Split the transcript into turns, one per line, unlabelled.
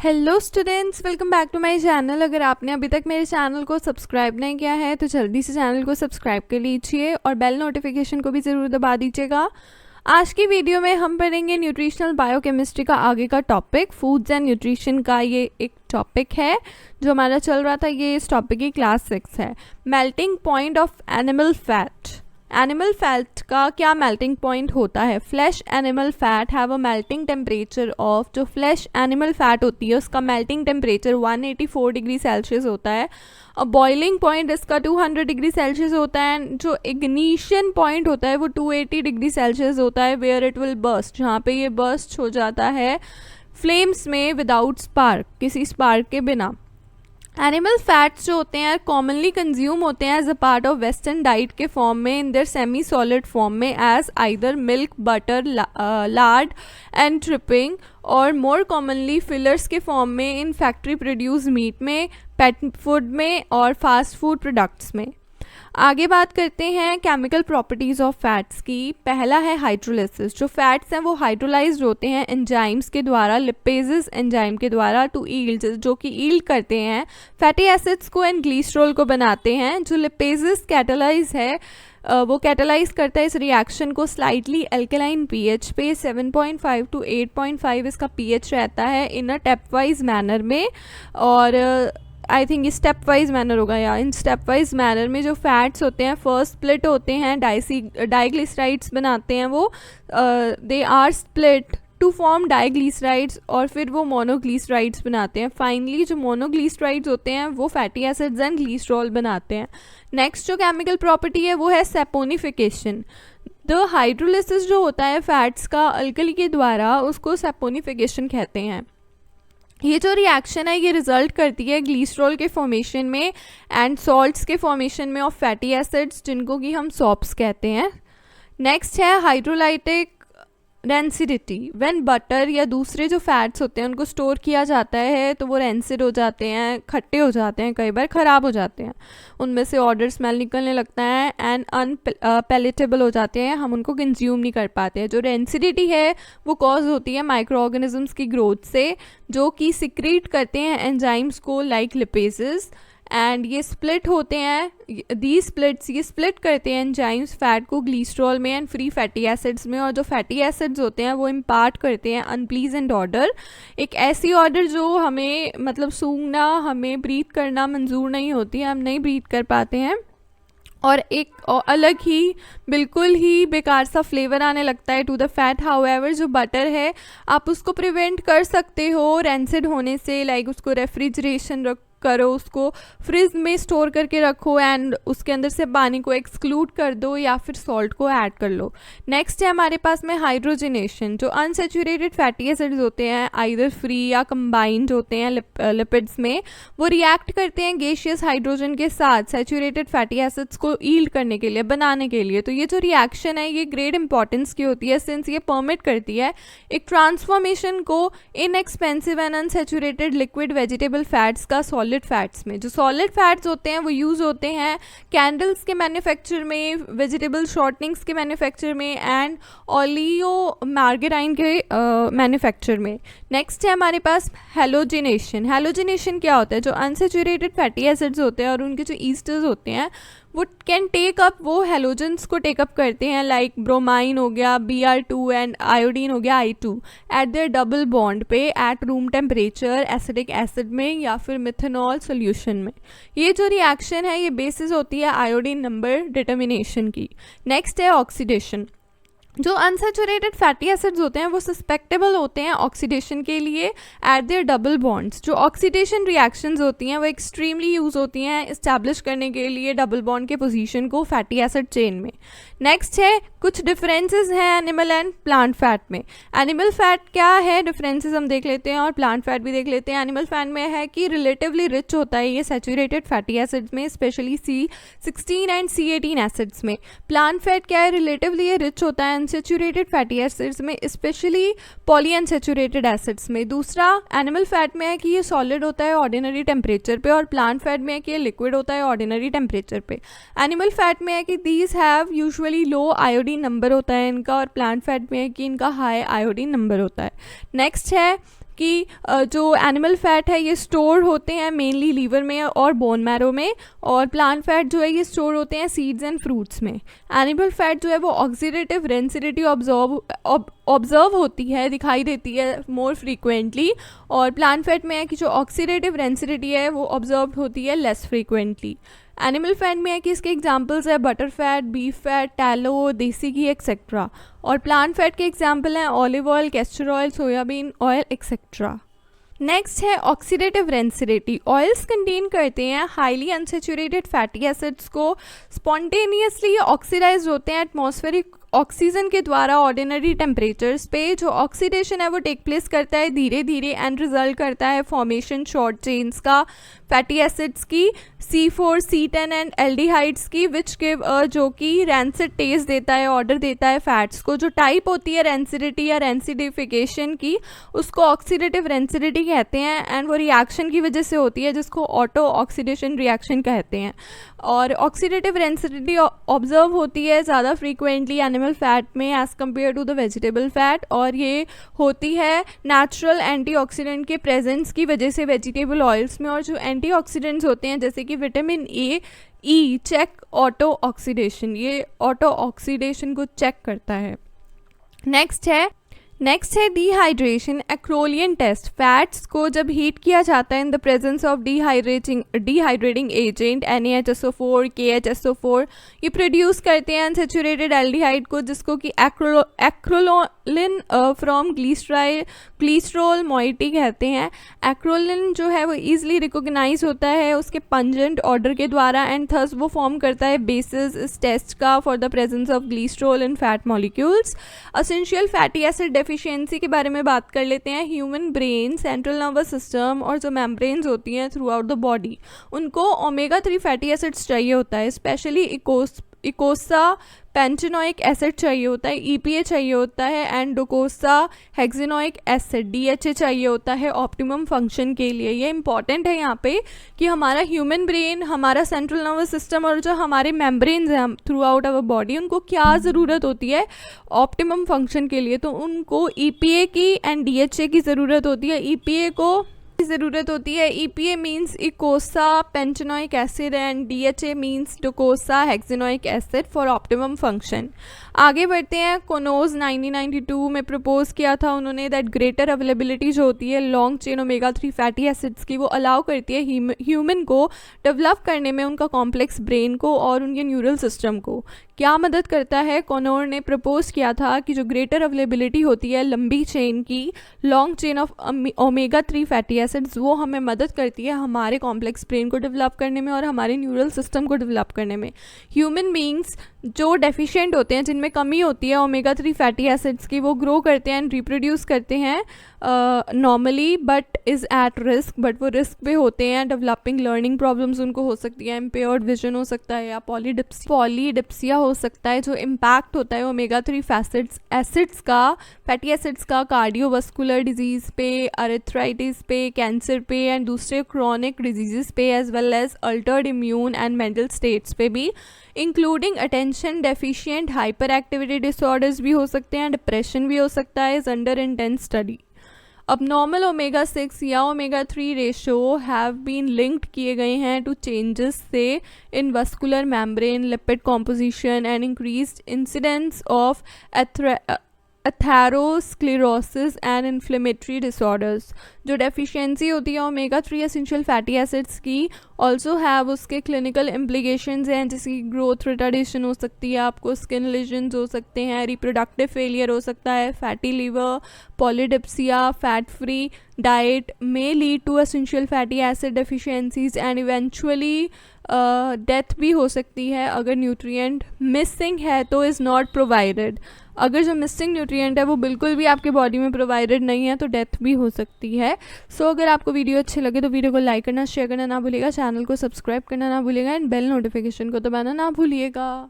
Hello students, welcome back to my channel. अगर आपने अभी तक मेरे चैनल को सब्सक्राइब नहीं किया है तो जल्दी से चैनल को सब्सक्राइब कर लीजिए और बेल नोटिफिकेशन को भी ज़रूर दबा दीजिएगा। आज की वीडियो में हम पढ़ेंगे न्यूट्रिशनल बायोकेमिस्ट्री का आगे का टॉपिक, फूड्स एंड न्यूट्रिशन का। ये एक टॉपिक है जो हमारा चल रहा था, ये इस टॉपिक की क्लास 6 है। Melting point of animal fat. Animal fat का क्या मेल्टिंग पॉइंट होता है? Flash animal fat have a melting temperature of, जो फ्लैश एनिमल फैट होती है उसका मेल्टिंग टेम्परेचर 184 डिग्री सेल्सियस होता है। और बॉइलिंग पॉइंट इसका 200 डिग्री सेल्सियस होता है। जो इग्निशन पॉइंट होता है वो 280 डिग्री सेल्सियस होता है, वेयर इट विल बर्स्ट, जहाँ पे ये बर्स्ट हो जाता है फ्लेम्स में विदाउट स्पार्क, किसी स्पार्क के बिना। एनिमल फैट्स जो होते हैं कॉमनली कंज्यूम होते हैं as a part of western diet के फॉर्म में, in their semi solid form में, as either milk, butter, lard and dripping, और मोर कॉमनली फिलर्स के फॉर्म में इन फैक्ट्री प्रोड्यूस मीट में, पेट फूड में और फास्ट फूड प्रोडक्ट्स में। आगे बात करते हैं केमिकल प्रॉपर्टीज़ ऑफ फैट्स की। पहला है हाइड्रोलिसिस। जो फैट्स हैं वो हाइड्रोलाइज्ड होते हैं एंजाइम्स के द्वारा, लिपेजेस एंजाइम के द्वारा, टू ईल्ड, जो कि ईल्ड करते हैं फैटी एसिड्स को एंड ग्लिसरॉल को बनाते हैं। जो लिपेजेस कैटालाइज है वो कैटालाइज करता है इस रिएक्शन को स्लाइटली अल्कलाइन पीएच पे, 7.5 to 8.5 इसका पीएच रहता है, इन अ स्टेप वाइज मैनर में। और I think step wise manner होगा, या इन स्टेप वाइज मैनर में जो फैट्स होते हैं फर्स्ट स्प्लिट होते हैं, डाइग्लिसराइड्स बनाते हैं वो, they are split to form diglycerides, और फिर वो मोनोग्लिसराइड्स बनाते हैं। फाइनली जो मोनोग्लिसराइड्स होते हैं वो फैटी एसिड्स एंड ग्लिसरॉल बनाते हैं। नेक्स्ट जो केमिकल प्रॉपर्टी है वो है सैपोनिफिकेशन। द हाइड्रोलिसिस जो होता है फैट्स का अल्कली के द्वारा, उसको सैपोनिफिकेशन कहते हैं। ये जो रिएक्शन है ये रिजल्ट करती है ग्लिसरॉल के फॉर्मेशन में एंड सॉल्ट्स के फॉर्मेशन में ऑफ फैटी एसिड्स, जिनको कि हम सॉप्स कहते हैं। नेक्स्ट है हाइड्रोलाइटिक रेंसिडिटी। व्हेन बटर या दूसरे जो फैट्स होते हैं उनको स्टोर किया जाता है तो वो रेंसिड हो जाते हैं, खट्टे हो जाते हैं, कई बार ख़राब हो जाते हैं, उनमें से ऑर्डर स्मेल निकलने लगता है एंड अनपैलेटेबल हो जाते हैं, हम उनको कंज्यूम नहीं कर पाते हैं। जो रेंसिडिटी है वो कॉज होती है माइक्रो ऑर्गेनिजम्स की ग्रोथ से, जो कि सिक्रीट करते हैं एंजाइम्स को लाइक लिपेजेस, एंड ये स्प्लिट होते हैं, दी स्प्लिट्स, ये स्प्लिट करते हैं एंजाइम्स फैट को ग्लिसरॉल में एंड फ्री फैटी एसिड्स में। और जो फैटी एसिड्स होते हैं वो इम्पार्ट करते हैं अनप्लीजेंट ऑर्डर, एक ऐसी ऑर्डर जो हमें मतलब सूंघना, हमें ब्रीथ करना मंजूर नहीं होती, हम नहीं ब्रीथ कर पाते हैं, और एक अलग ही बिल्कुल ही बेकार सा फ्लेवर आने लगता है टू द फैट। हाउएवर जो बटर है आप उसको प्रिवेंट कर सकते हो रेंसिड होने से, लाइक उसको रेफ्रिजरेशन करो, उसको फ्रिज में स्टोर करके रखो एंड उसके अंदर से पानी को एक्सक्लूड कर दो या फिर सॉल्ट को ऐड कर लो। नेक्स्ट है हमारे पास में हाइड्रोजनेशन। जो अनसेचुरेटेड फैटी एसिड्स होते हैं आइदर फ्री या कंबाइंड होते हैं लिपिड्स में, वो रिएक्ट करते हैं गैसियस हाइड्रोजन के साथ सेचुरेटेड फैटी एसिड्स को ईल्ड करने के लिए, बनाने के लिए। तो ये जो रिएक्शन है ये ग्रेट इंपॉर्टेंस की होती है, सिंस ये परमिट करती है एक ट्रांसफॉर्मेशन को inexpensive and unsaturated liquid vegetable fats का सॉलिड फैट्स में। जो सॉलिड फैट्स होते हैं वो यूज होते हैं कैंडल्स के मैन्युफैक्चर में, वेजिटेबल शॉर्टनिंग्स के मैन्युफैक्चर में एंड ऑलियो मार्गेराइन के मैन्युफैक्चर में। नेक्स्ट है हमारे पास हैलोजिनेशन। हैलोजिनेशन क्या होता है? जो अनसेचुरेटेड फैटी एसिड्स होते हैं और उनके जो ईस्टर्स होते हैं वो कैन टेक अप, वो हेलोजेंस को टेकअप करते हैं, लाइक ब्रोमाइन हो गया Br2 एंड आयोडीन हो गया I2, at their double bond पे at room temperature acidic acid में या फिर मिथेनॉल सोल्यूशन में। ये जो रिएक्शन है ये बेसिस होती है आयोडीन नंबर डिटर्मिनेशन की। नेक्स्ट है ऑक्सीडेशन। जो अनसेचुरेटेड फैटी एसिड्स होते हैं वो सस्पेक्टेबल होते हैं ऑक्सीडेशन के लिए एट देयर डबल बॉन्ड्स। जो ऑक्सीडेशन रिएक्शंस होती हैं वो एक्सट्रीमली यूज़ होती हैं इस्टेब्लिश करने के लिए डबल बॉन्ड के पोजीशन को फैटी एसिड चेन में। नेक्स्ट है कुछ डिफरेंसेस हैं एनिमल एंड प्लांट फैट में। एनिमल फैट क्या है, डिफरेंसेस हम देख लेते हैं और प्लांट फैट भी देख लेते हैं। एनिमल फैट में है कि रिलेटिवली रिच होता है ये सैचुरेटेड फैटी एसिड्स में, specially C16 and C18 acids में। प्लांट फैट क्या है, रिलेटिवली ये रिच होता है अनसेचुरेटेड फैटी एसिड्स में, स्पेशली पॉलीअनसेचुरेटेड एसिड्स में। दूसरा एनिमल फैट में है कि ये सॉलिड होता है ऑर्डिनरी टेम्परेचर पे, और प्लांट फैट में है कि ये लिक्विड होता है ऑर्डिनरी टेम्परेचर पे। एनिमल फैट में है कि these have usually low iodine number होता है इनका, और प्लांट फैट में है कि इनका हाई आयोडीन नंबर होता है। नेक्स्ट है कि जो एनिमल फैट है ये स्टोर होते हैं मेनली लीवर में और बोन मैरो में, और प्लांट फैट जो है ये स्टोर होते हैं सीड्स एंड फ्रूट्स में। एनिमल फैट जो है वो ऑक्सीडेटिव रेंसिडिटी ऑब्जर्व होती है, दिखाई देती है मोर फ्रीक्वेंटली, और प्लांट फैट में है कि जो ऑक्सीडेटिव रेंसिडिटी है वो ऑब्जर्व होती है लेस फ्रीक्वेंटली। एनिमल फैट में है कि इसके एग्जांपल्स है butter fat, beef fat, tallow, देसी घी एक्सेट्रा, और प्लांट फैट के एग्जांपल हैं olive oil, castor oil, soybean oil etcetera. Next है ऑक्सीडेटिव रेंसिडिटी। ऑयल्स कंटेन करते हैं हाईली अनसेचुरेटेड फैटी एसिड्स को, स्पॉन्टेनियसली ऑक्सीडाइज होते हैं एटमॉस्फेरिक ऑक्सीजन के द्वारा ऑर्डिनरी टेम्परेचर्स पे। जो ऑक्सीडेशन है वो टेक प्लेस करता है धीरे धीरे एंड रिजल्ट करता है फॉर्मेशन शॉर्ट चेन्स का फैटी एसिड्स की, C4, C10 एंड एल्डिहाइड्स की, विच गिव जो कि रैंसिड टेस्ट देता है, ऑर्डर देता है फैट्स को। जो टाइप होती है रेंसिडिटी या रेंसिडिफिकेशन की उसको ऑक्सीडेटिव रेंसिडिटी कहते हैं, एंड वो रिएक्शन की वजह से होती है जिसको ऑटो ऑक्सीडेशन रिएक्शन कहते हैं। और ऑक्सीडेटिव रेंसिडिटी ऑब्जर्व होती है ज़्यादा फ्रीक्वेंटली एनिमल फैट में as compare to the vegetable fat, और ये होती है नेचुरल एंटीऑक्सीडेंट के प्रेजेंस की वजह से वेजिटेबल ऑयल्स में। और जो एंटीऑक्सीडेंट्स होते हैं जैसे कि vitamin A, E check auto oxidation, ये ऑटो ऑक्सीडेशन को चेक करता है। नेक्स्ट है डिहाइड्रेशन एक्रोलियन टेस्ट। फैट्स को जब हीट किया जाता है in the presence of dehydrating agent NaHSO4, KHSO4, ये प्रोड्यूस करते हैं अनसेचुरेटेड एल्डिहाइड को जिसको कि एक्रोलिन फ्रॉम ग्लिसरॉल मोइटी कहते हैं। एक्रोलिन जो है वो ईजिली रिकोगनाइज होता है उसके पंजेंट ऑर्डर के द्वारा, एंड थस वो फॉर्म करता है बेसिस इस टेस्ट का for the presence of glycerol in fat molecules. Essential fatty acid deficiency के बारे में बात कर लेते हैं। Human brain, central nervous system और जो मेम्ब्रेन्स होती हैं थ्रू आउट द बॉडी उनको ओमेगा 3 फैटी एसिड्स चाहिए होता है, स्पेशली इकोसा पेंटेनोइक एसिड चाहिए होता है, EPA चाहिए होता है, एंड डोकोसा हेक्सेनोइक एसिड DHA चाहिए होता है ऑप्टिमम फंक्शन के लिए। ये इंपॉर्टेंट है यहाँ पे कि हमारा ह्यूमन ब्रेन, हमारा सेंट्रल नर्वस सिस्टम और जो हमारे मेम्ब्रेन्स हैं थ्रू आउट आवर बॉडी उनको क्या ज़रूरत होती है ऑप्टिमम फंक्शन के लिए, तो उनको EPA की एंड DHA की ज़रूरत होती है। EPA को ज़रूरत होती है, EPA means eicosapentaenoic acid and DHA means docosahexaenoic acid for optimum function. आगे बढ़ते हैं। कोनोज 1992 में प्रपोज किया था उन्होंने दैट ग्रेटर अवेलेबिलिटी जो होती है long chain omega 3 fatty acids की वो अलाउ करती है ह्यूमन को डेवलप करने में उनका कॉम्प्लेक्स ब्रेन को और उनके न्यूरल सिस्टम को। क्या मदद करता है? कॉनोर ने प्रपोज किया था कि जो ग्रेटर अवेलेबिलिटी होती है लंबी चेन की, long chain of omega 3 fatty acids, वो हमें मदद करती है हमारे कॉम्प्लेक्स ब्रेन को डेवलप करने में और हमारे न्यूरल सिस्टम को डेवलप करने में। ह्यूमन बींग्स जो डेफिशिएंट होते हैं, जिनमें कमी होती है ओमेगा 3 फैटी एसिड्स की, वो ग्रो करते हैं एंड रिप्रोड्यूस करते हैं normally but is at risk, but वो रिस्क पे होते हैं। डेवलपिंग लर्निंग प्रॉब्लम्स उनको हो सकती है, इम्पेयर्ड विजन हो सकता है या पॉलीडिप्सिया हो सकता है। जो इम्पैक्ट होता है ओमेगा 3 फैटी एसिड्स का कार्डियोवास्कुलर डिजीज़ पे, अरेथराइटिस पे, कैंसर पे एंड दूसरे क्रॉनिक डिजीज़ पे, as well as altered immune and mental states पे भी, including attention deficient hyper activity disorders भी हो सकते हैं, डिप्रेशन भी हो सकता है, इज अंडर इंटेंस स्टडी। अब नॉर्मल ओमेगा 6 या omega 3 ratio have been linked किए गए हैं टू चेंजेस से in vascular membrane lipid composition and increased incidence of atherosclerosis and inflammatory disorders. जो डेफिशिएंसी होती है ओमेगा 3 एसेंशियल फैटी एसिड्स की ऑल्सो हैव उसके क्लिनिकल इम्प्लीकेशंस हैं, जैसे कि ग्रोथ रिटार्डेशन हो सकती है, आपको स्किन लेजन्स हो सकते हैं, रिप्रोडक्टिव फेलियर हो सकता है, fatty liver, polydipsia, fat free diet may lead to essential fatty acid deficiencies and eventually death भी हो सकती है अगर न्यूट्रिएंट मिसिंग है तो इज़ नॉट प्रोवाइडेड। अगर जो मिसिंग न्यूट्रिएंट है वो बिल्कुल भी आपके बॉडी में प्रोवाइडेड नहीं है तो डेथ भी हो सकती है। सो अगर आपको वीडियो अच्छे लगे तो वीडियो को लाइक करना, शेयर करना ना भूलिएगा, चैनल को सब्सक्राइब करना ना भूलिएगा एंड बेल नोटिफिकेशन को दबाना ना भूलिएगा।